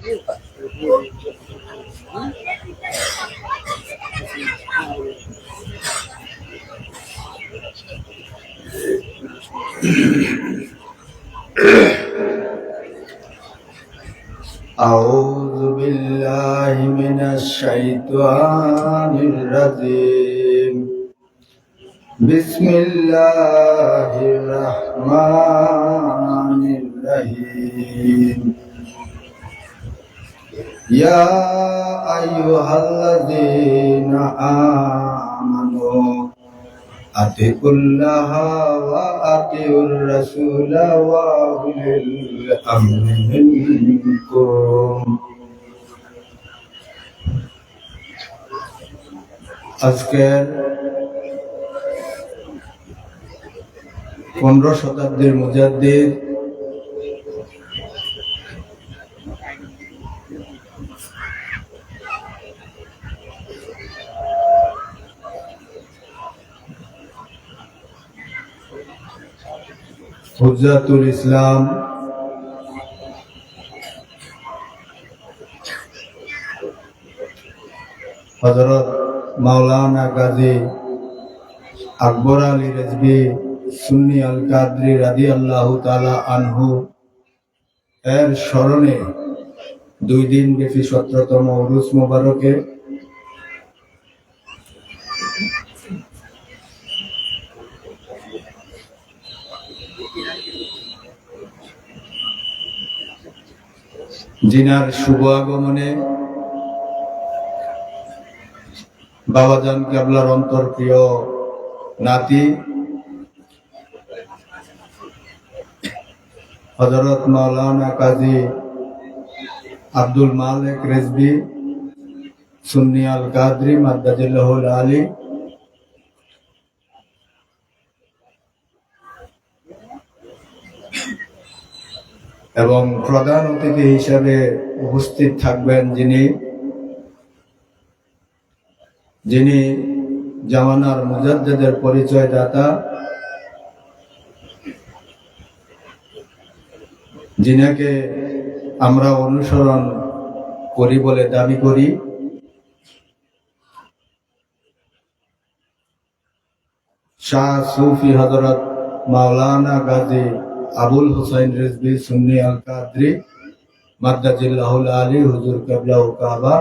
أعوذ بالله من الشيطان الرجيم بسم الله الرحمن الرحيم يا أيها الذين آمنوا أطيعوا الله وأطيعوا الرسول وأولي الأمر منكم আজকের 15 শতাব্দীর মুজাদ্দিদ হুজ্জাতুল ইসলাম হযরত মাওলানা গাজী আকবর আলী রেজভী সুন্নি আল কাদরি রাদিয়াল্লাহু তাআলা আনহু এর স্মরণে 2 দিন ব্যাপী 17তম উরুস মোবারকে জিনার শুভ আগমনে বাবাজান কেবলার অন্তরপ্রিয় নাতি হযরত মাওলানা কাজী আব্দুল মালিক রেজভী সুন্নি আল কাদরি মাদ্দাজিল্লাহুল আলী এবং প্রধান অতিথি হিসেবে উপস্থিত থাকবেন যিনি জামানার মুজাদ্দিদের পরিচয় দাতা, যিনাকে আমরা অনুসরণ করি বলে দাবি করি, শাহ সুফি হযরত মাওলানা গাজী আবুল হুসাইন রিজভী সুন্নি আল কাদরি মাদ্দাজিল্লাহুল আলী হুজুর কেবলা ও কাবা,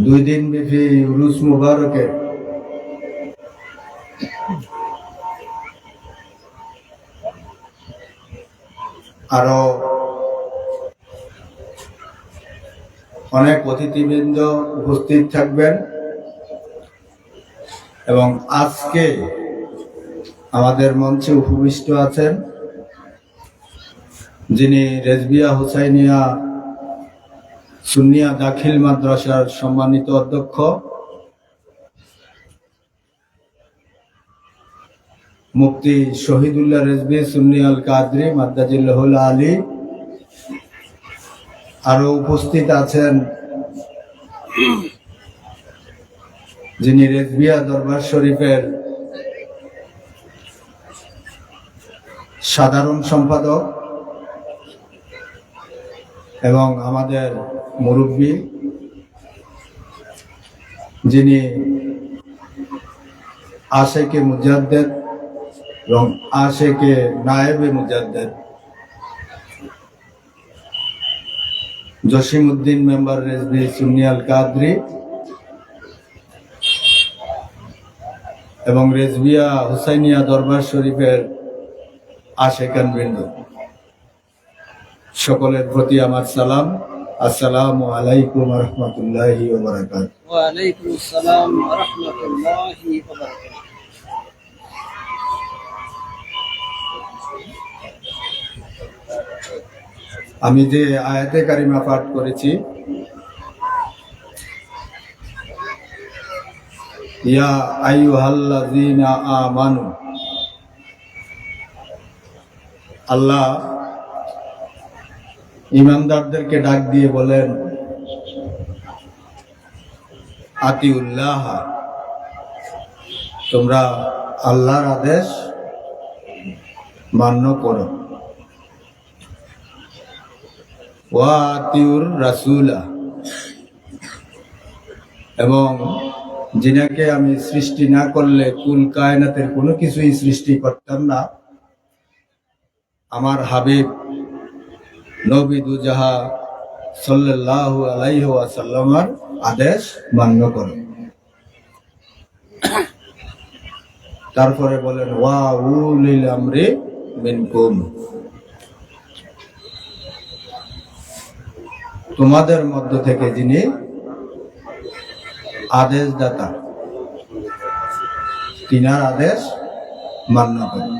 দুই দিন ব্যাপী উরুস মুবারকে আরো অনেক অতিথিবৃন্দ উপস্থিত থাকবেন এবং আজকে আমাদের মঞ্চে উপবিষ্ট আছেন যিনি রেজবিয়া হুসাইনিয়া সুন্নিয়া দাখিল মাদ্রাসার সম্মানিত অধ্যক্ষ মুফতি শহীদুল্লাহ রেজভী সুন্নি আল কাদরি মাদ্দাজিল্লাহুল আলী। আরো উপস্থিত আছেন যিনি রেজবিয়া দরবার শরীফের সাধারণ সম্পাদক এবং আমাদের মুরব্বী, যিনি আশেকে মুজাদ্দেদ এবং আশেকে নায়েবে মুজাদ্দেদ জসিমউদ্দিন মেম্বার রেজভী সুন্নি আল কাদরি এবং রেজবিয়া হুসাইনিয়া দরবার শরীফের আশেকান বৃন্দ, সকলের প্রতি আমার সালাম। আসসালামু আলাইকুম ওয়া রাহমাতুল্লাহি ওয়া বারাকাতুহু। ওয়া আলাইকুম আসসালাম ওয়া রাহমাতুল্লাহি ওয়া বারাকাতুহু। আমি যে আয়াতে কারিমা পাঠ করেছি, ইয়া আইয়ুহাল্লাযীনা আমানু, আল্লাহ ইমানদারদেরকে ডাক দিয়ে বলেন আতিউল্লাহ তোমরা আল্লাহর আদেশ মান্য করো। ওয়া আতিউর রাসূলা, এবং যিনাকে আমি সৃষ্টি না করলে কুল কায়নাতের কোনো কিছুই সৃষ্টি করতাম না, আমার হাবিব নবী দুজাহা সাল্লাল্লাহু আলাইহি ওয়াসাল্লামের আদেশ মান্য করো। তারপরে বলেন ওয়া উলিল আমরি মিনকুম, তোমাদের মধ্য থেকে যিনি আদেশদাতা, তিনার আদেশ মান্য করো।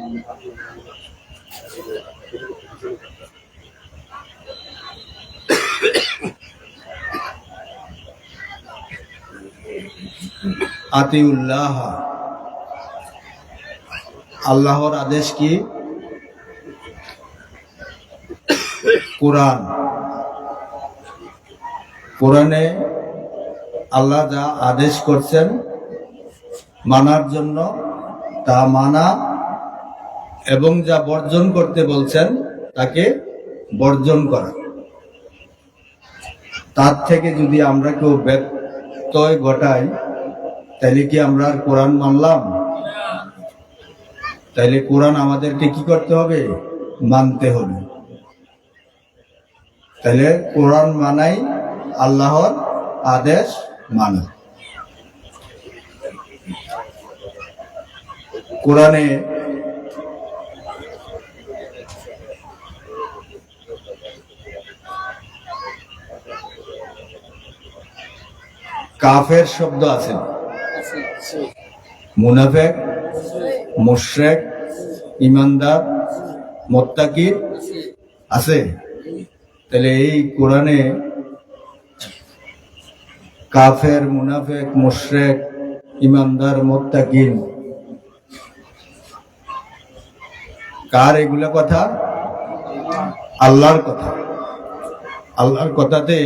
আতিউল্লাহ, আল্লাহর আদেশ কি? কোরআন। কোরআনে আল্লাহ যা আদেশ করছেন মানার জন্য তা মানা, এবং যা বর্জন করতে বলছেন তাকে বর্জন করা। তার থেকে যদি আমরা কেউ ব্যত্যয় ঘটাই, তাহলে কি আমরা আর কোরআন মানলাম? তাইলে কোরআন আমাদেরকে কি করতে হবে? মানতে হবে। তাহলে কোরআন মানাই আল্লাহর আদেশ মানা। কোরআনে কাফের শব্দ আছে, মুনাফিক, মুশরিক, ইমানদার, মুত্তাকি আছে। তাহলে এই কোরআনে কাফের, মুনাফিক, মুশরিক, ইমানদার, মুত্তাকিন, কার এগুলা কথা? আল্লাহর কথা। আল্লাহর কথাতে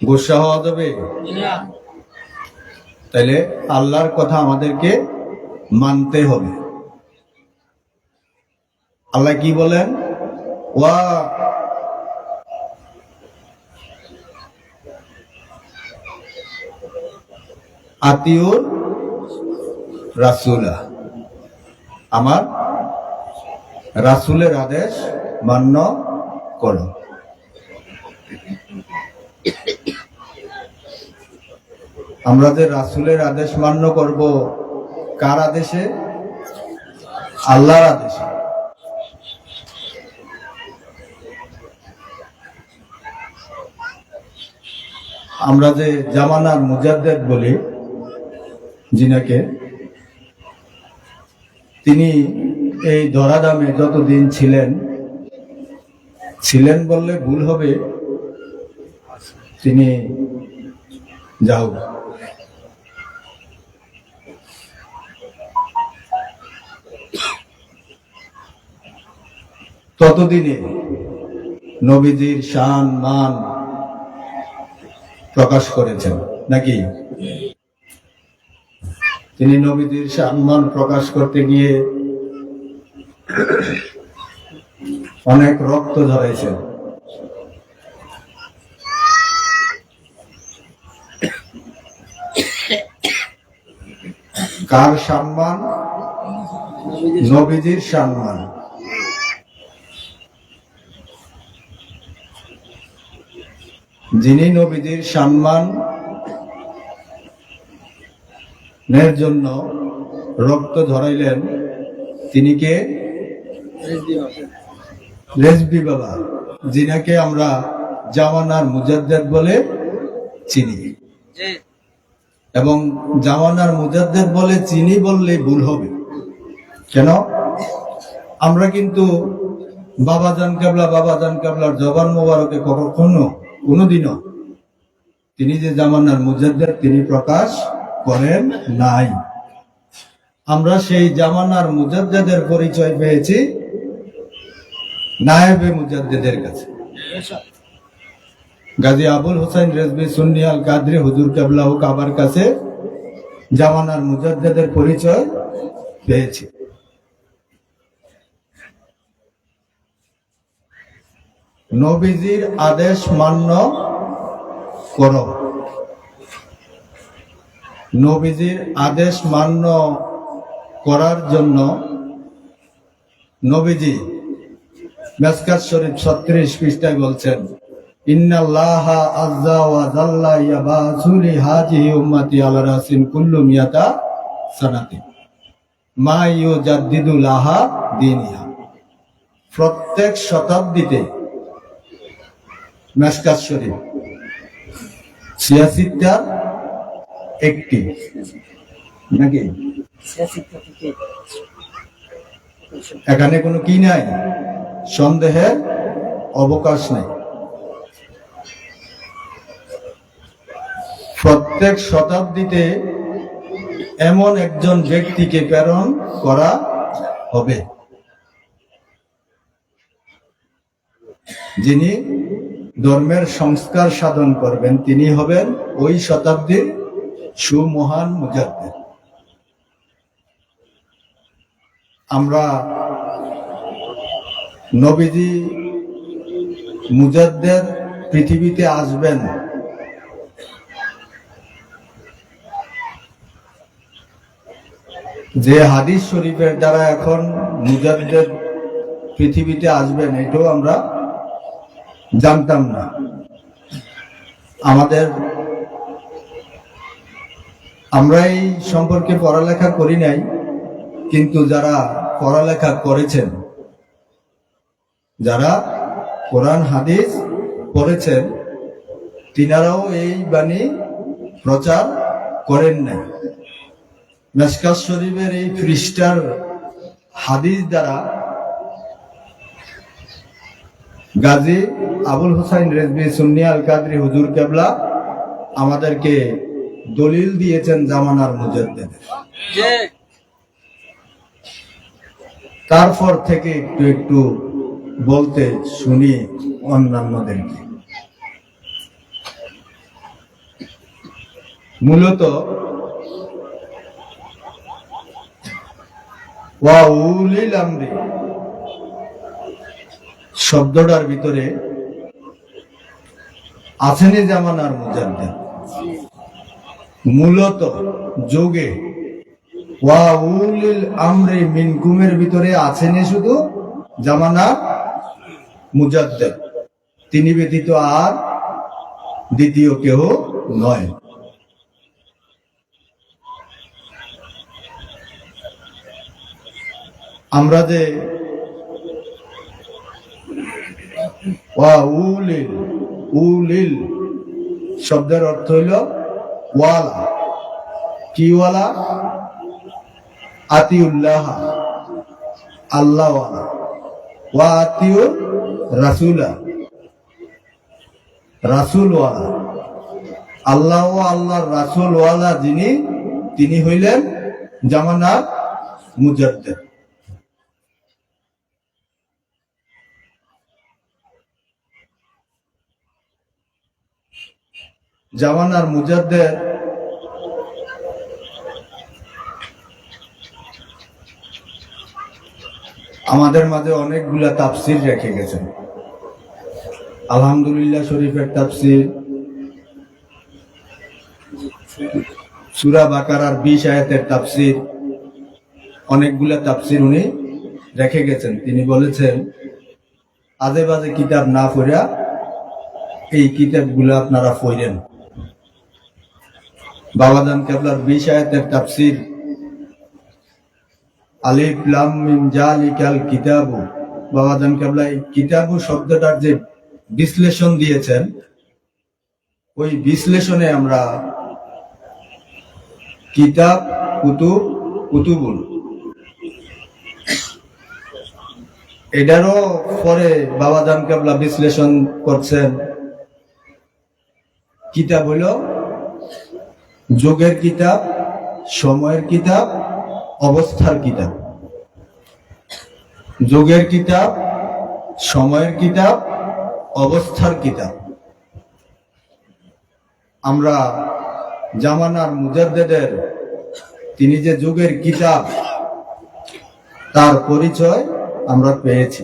গোসা হওয়া যাবে? তাহলে আল্লাহর কথা আমাদেরকে মানতে হবে। আল্লাহ কি বলেন? ওয়া আতিউর রাসূলা, আমার রাসূলের আদেশ মান্য করো। আমরা যে রাসূলের আদেশ মান্য করব, কার আদেশে? আল্লাহর আদেশে। আমরা যে জামানার মুজাদ্দেদ বলি যিনাকে, তিনি এই ধরাধামে যতদিন ছিলেন বললে ভুল হবে, তিনি যাও ততদিনে নবীজির শান মান প্রকাশ করেছেন নাকি? তিনি নবীজির শান মান প্রকাশ করতে গিয়ে অনেক রক্ত ঝরাইছেন। কার সম্মান? নবীজির সম্মান। যিনি নবীজির সম্মান এর জন্য রক্ত ঝরাইলেন, তিনি কে? রেজবি বাবা, যিনাকে আমরা জামানার মুজাদ্দেদ বলে চিনি। এবং জামানার মুজাদ্দেদ বলে চিনি বললে ভুল হবে। কেন? আমরা কিন্তু বাবাজান কেবলার জবান মোবারকে কখনো কোনোদিনও তিনি যে জামানার মুজাদ্দেদ তিনি প্রকাশ করেন নাই। আমরা সেই জামানার মুজাদ্দেদের পরিচয় পেয়েছি নায়েবে মুজাদ্দেদের কাছে। গাজী আবুল হোসেন রেজবি সুন্নি আল কাদরি হুজুর কেবলা ও কাবার কাছে জামানার মুজাদ্দেদের পরিচয় পেয়েছি। নবীজির আদেশ মান্য করো। নবীজির আদেশ মান্য করার জন্য নবীজি মেসকাত শরীফ 36 পৃষ্ঠায় বলছেন, ইন্নাল্লাহা আযজা ওয়া জাল্লা ইয়াবাসু লিহাযিহি উম্মতি আলা রাসিন কুল্লু মিয়াতা সানাতি মা ইউজাদ্দিদু লাহা দীনিহা। প্রত্যেক শতাব্দীতে মেসকাত শরীফ 86টা একটি নাকি? এখানে কোনো কি নাই, সন্দেহের অবকাশ নেই। প্রত্যেক শতাব্দীতে এমন একজন ব্যক্তিকে প্রেরণ করা হবে যিনি ধর্মের সংস্কার সাধন করবেন। তিনি হবেন ওই শতাব্দীর সুমহান মুজাদ্দিদ। আমরা নবীজি মুজাদ্দিদ পৃথিবীতে আসবেন যে হাদিস শরীফের দ্বারা এখন মুজাদ্দিদ পৃথিবীতে আসবেন এটাও আমরা জানতাম না। আমরা এই সম্পর্কে পড়ালেখা করি নাই, কিন্তু যারা পড়ালেখা করেছেন, যারা কোরআন হাদিস পড়েছেন, তিনারাও এই বাণী প্রচার করেন না। মেসকাত শরীফের এই পৃষ্ঠার হাদিস দ্বারা গাজী আবুল হোসাইন রেজভী সুন্নি আল কাদরি হুজুর কেবলা আমাদেরকে দলিল দিয়েছেন জামানার মুজাদ্দিদের। তারপর থেকে একটু একটু বলতে শুনি অন্যান্যদেরকে। মূলত ওয়া উলিল আমরি শব্দটার ভিতরে আছেনই জামানার মুজাদ্দিদ। মূলত যোগে ওয়া উলিল আমরি মিনকুমের ভিতরে আছেনই শুধু জামানার মুজাদ্দিদ। তিনি ব্যতীত আর দ্বিতীয় কেহ নয়। আমরা যে ওয়া উলিল উলিল শব্দের অর্থ হইল ওয়ালা। কি ওয়ালা? আতিউল্লাহ, আল্লাহ ওয়ালা। ওয়া আতিউর রাসূলা, রাসূল ওয়ালা। আল্লাহ ও আল্লাহর রাসূল ওয়ালা যিনি, তিনি হইলেন জামানার মুজাদ্দিদ। জামানার মুজাদ্দিদ আমাদের মাঝে অনেকগুলা তাফসির রেখে গেছেন। আলহামদুলিল্লাহ শরীফের তাফসির, সূরা বাকারার 20 আয়াতের তাফসির, অনেকগুলা তাফসির উনি রেখে গেছেন। তিনি বলেছেন, আজে বাজে কিতাব না পড়া এই কিতাবগুলো আপনারা পড়েন। বাবাজান কেবলার 20 আয়াতের তাফসির, আলিফ লাম মিম জালিকাল কিতাবু, বাবাজান কেবলা এই কিতাবু শব্দটার যে বিশ্লেষণ দিয়েছেন, ওই বিশ্লেষণে আমরা কিতাব, কুতুব, কুতুবুল, এটারও পরে বাবাজান কেবলা বিশ্লেষণ করছেন। কিতাব হইল যুগের কিতাব, সময়ের কিতাব, অবস্থার কিতাব। যুগের কিতাব, সময়ের কিতাব, অবস্থার কিতাব। আমরা জামানার মুজাদ্দিদের তিনি যে যুগের কিতাব তার পরিচয় আমরা পেয়েছি।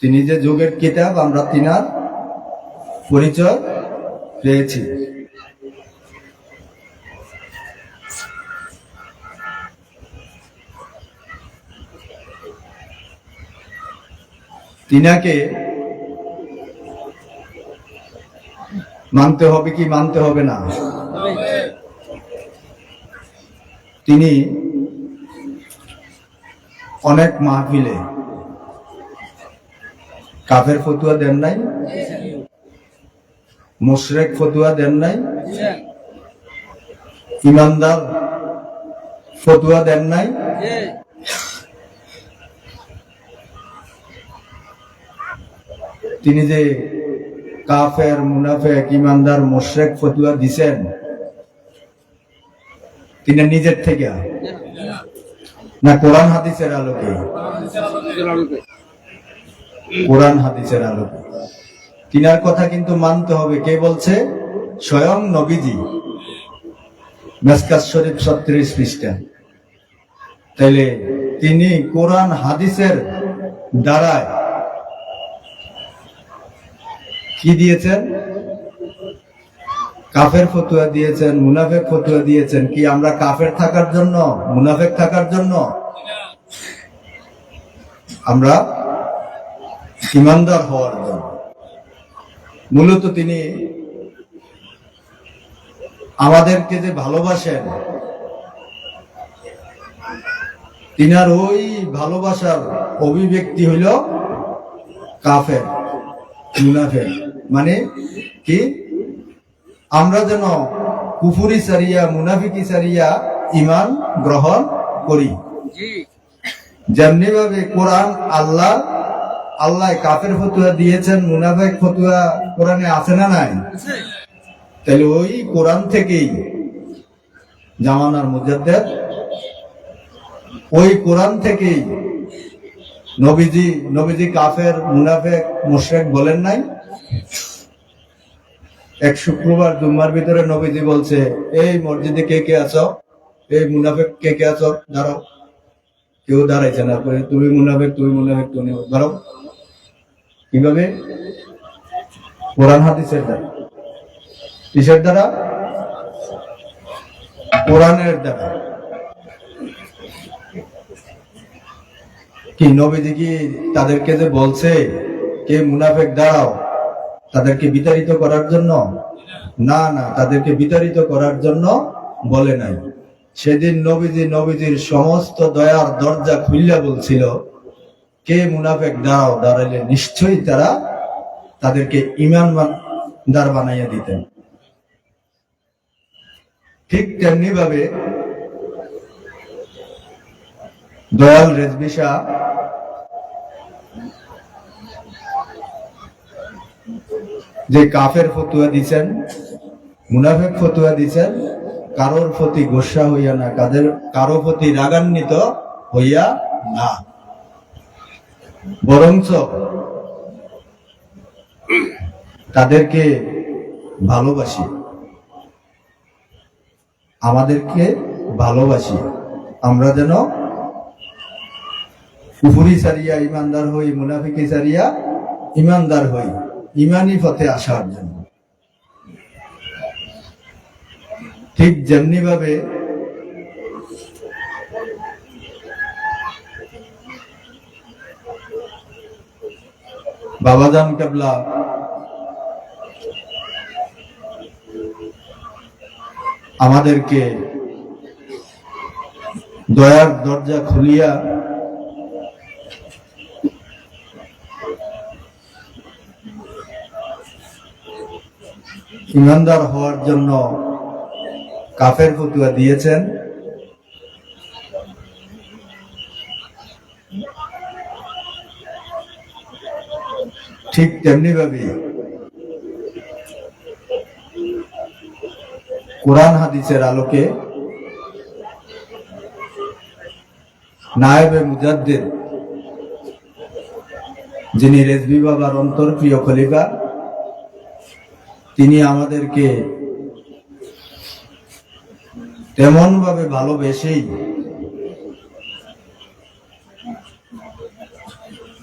তিনি যে যুগের কিতাব আমরা তিনার পরিচয় পেয়েছি। তিনাকে মানতে হবে কি মানতে হবে না? তিনি অনেক মাহফিলে কাফের ফতুয়া দেন নাই, মুশরিক ফতুয়া দেন নাই, ইমানদার ফতুয়া দেন নাই। তিনি যে কাফের, মুনাফিক, ইমানদার, মুশরিক ফতুয়া দিছেন তিনি নিজের থেকে না কোরআন হাদিসের আলোকে? কোরআন হাদিসের আলোকে। তিনার কথা কিন্তু মানতে হবে। কে বলছে? স্বয়ং নবীজি, মেসকাত শরীফ 36 পৃষ্ঠা। তাইলে তিনি কোরআন হাদিসের দ্বারায় কি দিয়েছেন? কাফের ফতুয়া দিয়েছেন, মুনাফেক ফতুয়া দিয়েছেন। কি আমরা কাফের থাকার জন্য, মুনাফেক থাকার জন্য? আমরা ইমানদার হওয়ার জন্য। মূলত তিনি আমাদেরকে যে ভালোবাসেন, তিনার ওই ভালোবাসার অভিব্যক্তি হইল কাফের, মুনাফেক। মানে কি? আমরা যেন কুফুরি সারিয়া, মুনাফিকি সারিয়া ইমান গ্রহণ করি। যেমনি ভাবে কোরআন আল্লাহ কাফের ফতুয়া দিয়েছেন, মুনাফিক ফতুয়া কোরআনে আছে না নাই? তাহলে ওই কোরআন থেকেই জামানার মুজাদ্দিদ, ওই কোরআন থেকেই নবীজি কাফের, মুনাফিক, মুশরিক বলেন নাই। এক শুক্রবার জুম্মার ভিতরে নবীজি বলছে, এই মসজিদে কে কে আছো? এই মুনাফিক কে কে আছো? দাঁড়াও। কেউ দাঁড়াইছে না। তুমি মুনাফিক, তুমি মুনাফিক, তুমি দাঁড়াও। কিভাবে? কোরআন হাদিসের দ্বারা। কিসের দ্বারা? কোরআনের দ্বারা। কি নবীজি কি তাদেরকে যে বলছে কে মুনাফিক দাঁড়াও, তাদেরকে বিতাড়িত করার জন্য? না, তাদেরকে বিতাড়িত করার জন্য বলে নাই। সেদিন নবীজির সমস্ত দয়ার দরজা খুললে বলছিল, কে মুনাফিক দাঁড়াও, দাঁড়াইলে নিশ্চয়ই তারা তাদেরকে ঈমানদার বানাইয়া দিতেন। ঠিক তেমনি ভাবে দয়াল রেজভী শাহ যে কাফের ফতুয়া দিছেন, মুনাফিক ফতুয়া দিছেন, কারোর প্রতি গোসা হইয়া না, কারো প্রতি রাগান্বিত হইয়া না, বরঞ্চ তাদেরকে ভালোবাসি, আমাদেরকে ভালোবাসি। আমরা যেন কুফরি সারিয়া ইমানদার হই, মুনাফিকি সারিয়া ইমানদার হই, ইমানি পথে আসার জন্য। ঠিক যেমনি ভাবে বাবাজান কেবলা আমাদেরকে দয়ার দরজা খুলিয়া ইমানদার হওয়ার জন্য কাফের ফতুয়া দিয়েছেন। ঠিক তেমনি ভাবে কোরআন হাদিসের আলোকে নায়েবে মুজাদ্দিদ, যিনি রেজভী বাবার অন্তরপ্রিয় খলিফা, তিনি আমাদেরকে তেমন ভাবে ভালোবেসেই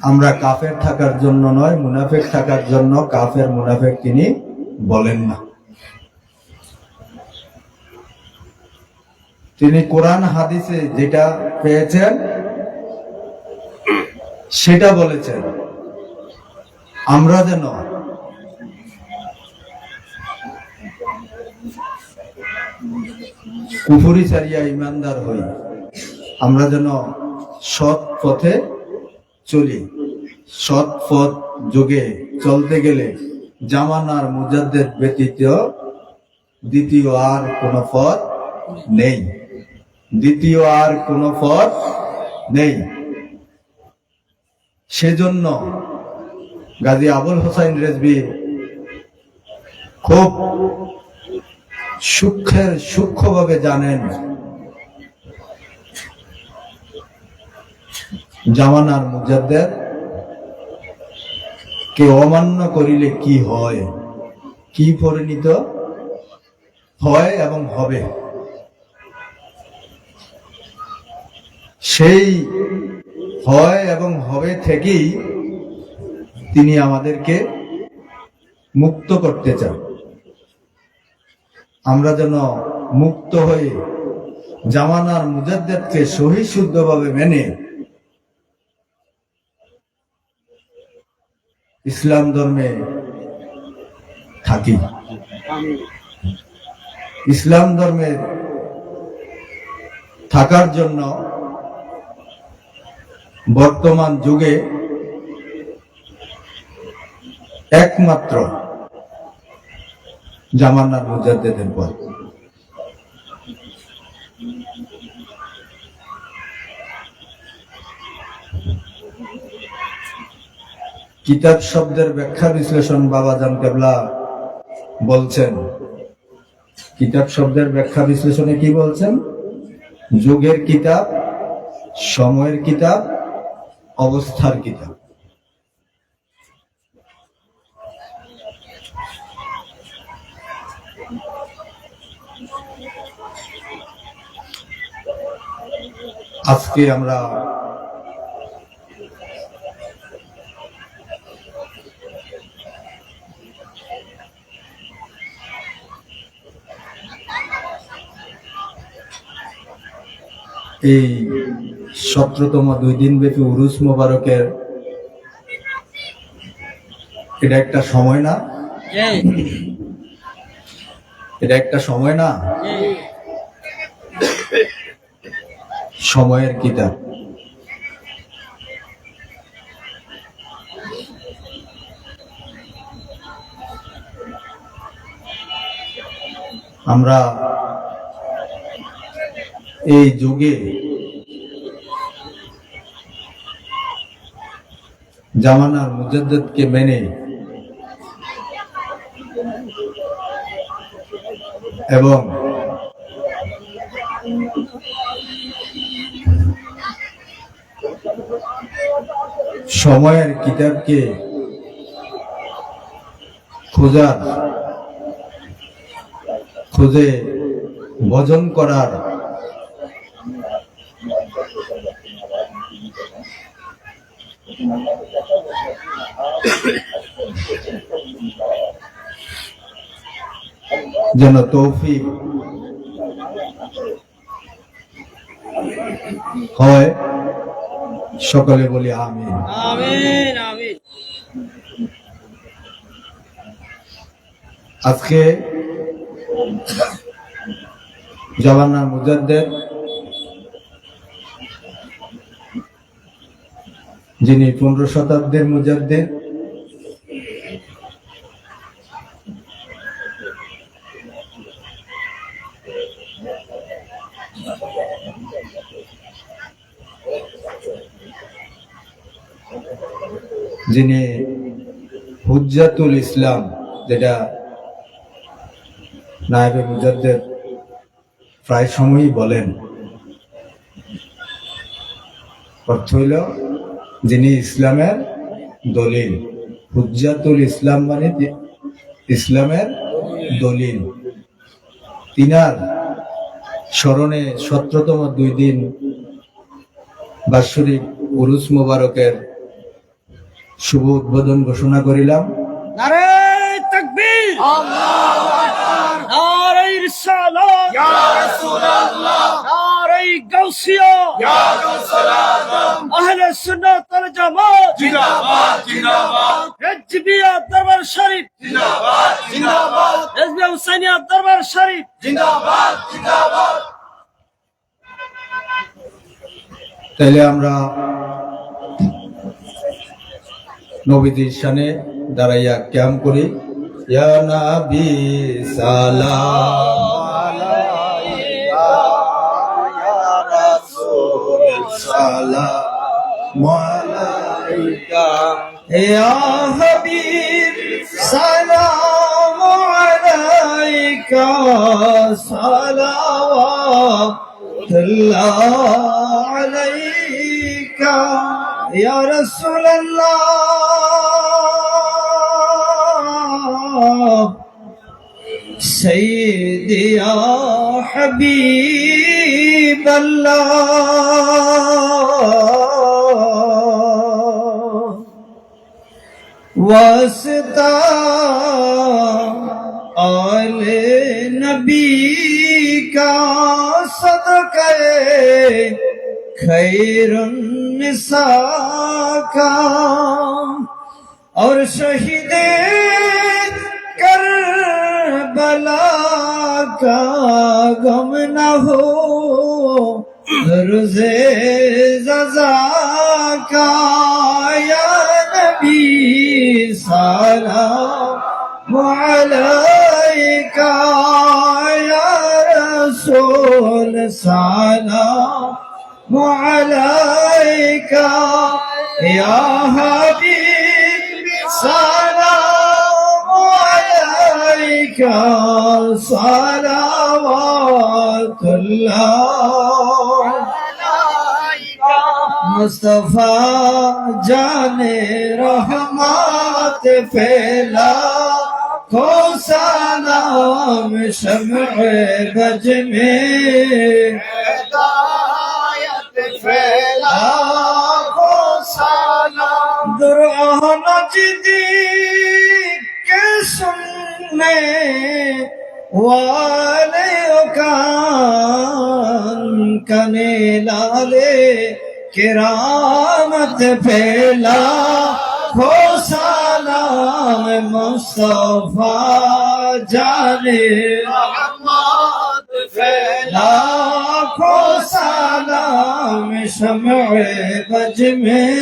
আমরা কাফের থাকার জন্য নয়, মুনাফিক থাকার জন্য কাফের মুনাফিক তিনি বলেন না। তিনি কোরআন হাদিসে যেটা পেয়েছেন সেটা বলেছেন। আমরা যেন কুফরি ছাড়িয়া ইমানদার হই, আমরা যেন সৎ পথে চলি। সৎ পথ যুগে চলতে গেলে জামানার মুজাদ্দেদ ব্যতীত দ্বিতীয় আর কোন পথ নেই, দ্বিতীয় আর কোন পথ নেই। সেজন্য গাজী আবুল হোসাইন রেজভী খুব সূক্ষ্মভাবে জানেন জামানার মুজাদ্দেদ কে অমান্য করিলে কি হয়, কি পরিণত হয় এবং হবে। সেই হয় এবং হবে থেকেই তিনি আমাদেরকে মুক্ত করতে চান। আমরা যেন মুক্ত হয়ে জামানার মুজাদ্দেদকে সহি শুদ্ধভাবে মেনে ইসলাম ধর্মে থাকি। ইসলাম ধর্মে থাকার জন্য বর্তমান যুগে একমাত্র জামানার মুজাদ্দেদের পথ। কিতাব শব্দের ব্যাখ্যা বিশ্লেষণ বাবাজান কেবলা বলছেন। কিতাব শব্দের ব্যাখ্যা বিশ্লেষণে কি বলছেন? যুগের কিতাব, সময়ের কিতাব, অবস্থার কিতাব। আজকে আমরা এই 17তম 2 দিন ব্যাপী উরুস মোবারকের এটা একটা সময় না? এটা একটা সময় না? সময়ের কিতাব। আমরা এই যুগে জামানার মুজাদ্দেদকে মেনে এবং সময়ের কিতাবকে খুঁজে ভজন করার যেন তৌফিক হয়, সকলে বলি আমিন। আমিন আমিন। আজকে জামানার মুজাদ্দেদ যিনি 15 শতাব্দীর মুজাদ্দেদ, যিনি হুজ্জাতুল ইসলাম, যেটা নায়েবে মুজাদ্দেদ প্রায় সময়ই বলেন, অর্থ হইল যিনি ইসলামের দলিল। হুজ্জাতুল ইসলাম মানে ইসলামের দলিল। তিনার স্মরণে 17তম 2 দিন বাৎসরিক উরুস মোবারকের শুভ উদ্বোধন ঘোষণা করিলাম। নারে তাকবীর, আল্লাহু আকবার, নারে রিসালাত, ইয়া রাসূলুল্লাহ, নারে গাউসিয়া, ইয়া গাউসুল আযম, আহলে সুন্নাত ওয়াল জামাত জিন্দাবাদ জিন্দাবাদ, হিজবিয়া দরবার শরীফ জিন্দাবাদ জিন্দাবাদ, হিজবে হুসাইনিয়া দরবার শরীফ জিন্দাবাদ জিন্দাবাদ। তাইলে আমরা নবীজির শানে দাঁড়াইয়া ক্যাম করি। ইয়া নবী সালাম আলাইকা, ইয়া রাসূল সালাম আলাইকা, ইয়া হাবিব সালাম আলাইকা, সালাওয়াতুল্লাহ আলাইকা ইয়া রাসূলুল্লাহ। سيدي يا حبيب الله، واسطہ آل نبی کا صدقہ خیر النساء کا، اور شہید کربلا کا غم نہ ہو روز جزا کا، یا نبی سلام علیکہ، یا رسول سلام علیکہ، یا حبیب سلام علیکہ، صلوات اللہ مصطفیٰ جان رحمت پھیلا کو سلام، شمع بج میں ہدایت پھیلا کو سلام، درآ نجدی کے سننے والے کنے لالے کرامت پھیلا ہو سلام، مصطفیٰ جانے رحمت پھیلا ہو سلام، شمع بج میں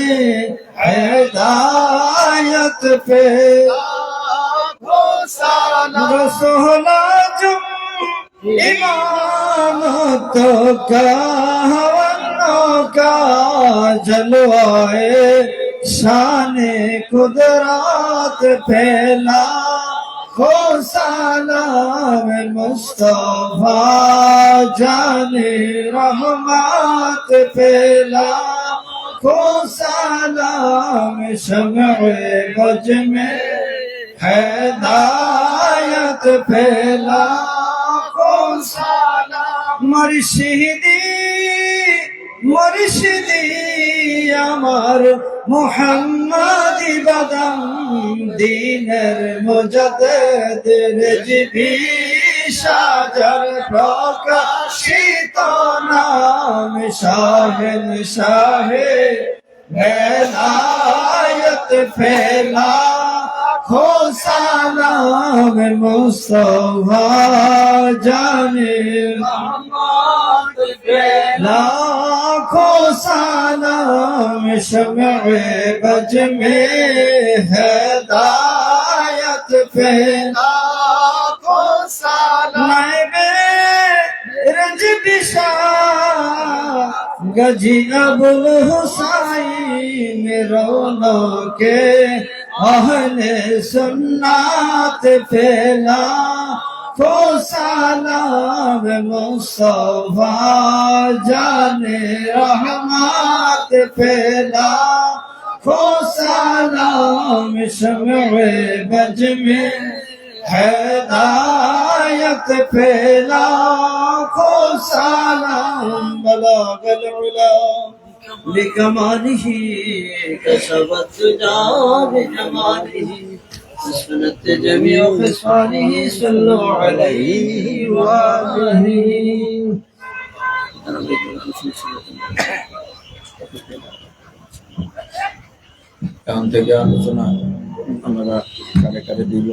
ہدایت پھیلا ہو سلام، رسول جم امامتوں کا ہونوں کا جلوائے شان قدرات پھیلا ہو سلام، مصطفیٰ جان رحمت پھیلا ہو سلام، شمع بج میں ہدایت پھیلا ہو سلام، مرشدی مرشدی আমার মুহাম্মাদি বাদাম, দিনের মুজাদ্দিদ রেজভি সাজার প্রকাশিত নাম, শাহেনশাহে বেলায়েত ফেলা হো সালাম, মুস্তাফা জানে রহমত ফেলা ہو سلام، شمع بج میں ہدایت پھیلا ہو سلام، رنج بشا گجی ابوالحسین رونا کے اہل سنت پھیلا ہو سلام، مصطفیٰ جان رحمت پھیلا ہو سلام، شمع بج میں هداية في لاخو سلام بلغ العلا لكماله كسبت دجى بجماله حسنت جميع خصاله صلوا عليه وآله এখন থেকে আলোচনা আমরা কারে কারে দিব